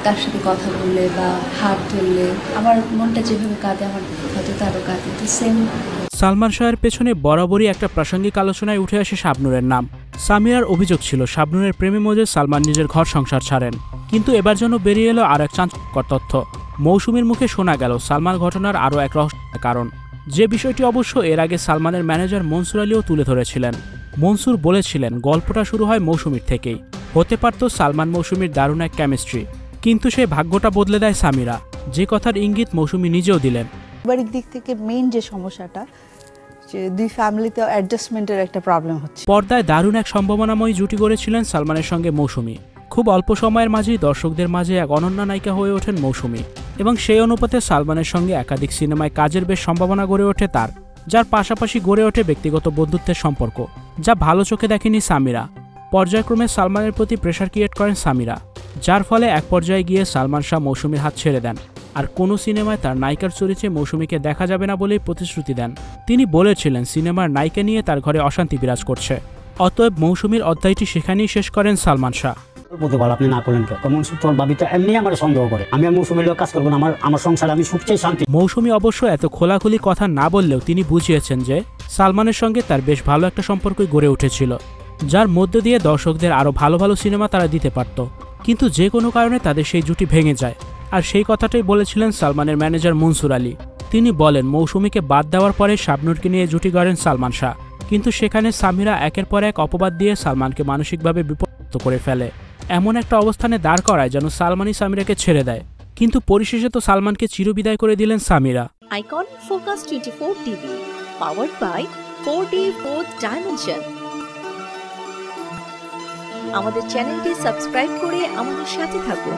কার সাথে কথা বললে বা হাত ধরলে আমার মনটা যেভাবে কাঁদে আমার হয়তো তারও কাঁদে, তো সেম। সালমান শাহের পেছনে বরাবরই একটা প্রাসঙ্গিক আলোচনায় উঠে আসে শাবনূরের নাম। সামিরার অভিযোগ ছিল শাবনূরের প্রেমে মজে সালমান নিজের ঘর সংসার ছাড়েন, কিন্তু এবার যেন বেরিয়ে এলো আর এক চাঞ্চল্যকর তথ্য। মৌসুমীর মুখে শোনা গেল সালমান ঘটনার আরও এক রহস্যের কারণ, যে বিষয়টি অবশ্য এর আগে সালমানের ম্যানেজার মনসুর আলীও তুলে ধরেছিলেন। মনসুর বলেছিলেন গল্পটা শুরু হয় মৌসুমীর থেকেই, হতে পারত সালমান মৌসুমীর দারুণ এক কেমিস্ট্রি, কিন্তু সেই ভাগ্যটা বদলে দেয় সামিরা, যে কথার ইঙ্গিত মৌসুমী নিজেও দিলেন। পারিবারিক দিক থেকে মেইন যে সমস্যাটা, যে দুই ফ্যামিলিতে অ্যাডজাস্টমেন্টের একটা প্রবলেম হচ্ছে। পর্দায় দারুণ এক সম্ভাবনাময় জুটি গড়েছিলেন সালমানের সঙ্গে মৌসুমী। খুব অল্প সময়ের মাঝেই দর্শকদের মাঝে এক অনন্য নায়িকা হয়ে ওঠেন মৌসুমী, এবং সেই অনুপাতে সালমানের সঙ্গে একাধিক সিনেমায় কাজের বেশ সম্ভাবনা গড়ে ওঠে তার, যার পাশাপাশি গড়ে ওঠে ব্যক্তিগত বন্ধুত্বের সম্পর্ক, যা ভালো চোখে দেখেনি সামিরা। পর্যায়ক্রমে সালমানের প্রতি প্রেশার ক্রিয়েট করেন সামিরা, যার ফলে এক পর্যায়ে গিয়ে সালমান শাহ মৌসুমীর হাত ছেড়ে দেন, আর কোনো সিনেমায় তার নায়িকার চরিত্রে মৌসুমীকে দেখা যাবে না বলেই প্রতিশ্রুতি দেন। তিনি বলেছিলেন সিনেমার নায়িকা নিয়ে তার ঘরে অশান্তি বিরাজ করছে, অতএব মৌসুমীর অধ্যায়টি সেখানেই শেষ করেন সালমান শাহ। আপনি না করলেন তোর ভাবি তো এমনি আমার সন্দেহ করে, আমি মৌসুমীর লোক কাজ করবো না, আমার সংসার আমি সুখ চাই, শান্তি। মৌসুমী অবশ্য এত খোলাখুলি কথা না বললেও তিনি বুঝিয়েছেন যে সালমানের সঙ্গে তার বেশ ভালো একটা সম্পর্কই গড়ে উঠেছিল, যার মধ্য দিয়ে দর্শকদের আরও ভালো ভালো সিনেমা তারা দিতে পারত, কিন্তু যে কোনো কারণে তাদের সেই জুটি ভেঙে যায়। আর সেই কথাটাই বলেছিলেন সালমানের ম্যানেজার মনসুর আলী। তিনি বলেন মৌসুমীকে বাদ দেওয়ার পরে শাবনূরকে নিয়ে জুটি গড়েন সালমান শাহ, কিন্তু সেখানে সামিরা একের পর এক অপবাদ দিয়ে সালমানকে মানসিকভাবে বিপর্যস্ত করে ফেলে, এমন একটা অবস্থানে দাঁড় করায় যেন সালমানই সামিরাকে ছেড়ে দেয়। কিন্তু পরিশেষে তো সালমানকে চিরবিদায় করে দিলেন Samira. Icon focus 24 TV, powered by 4D Fourth Dimension। আমাদের চ্যানেলটি সাবস্ক্রাইব করে আমাদের সাথে থাকুন।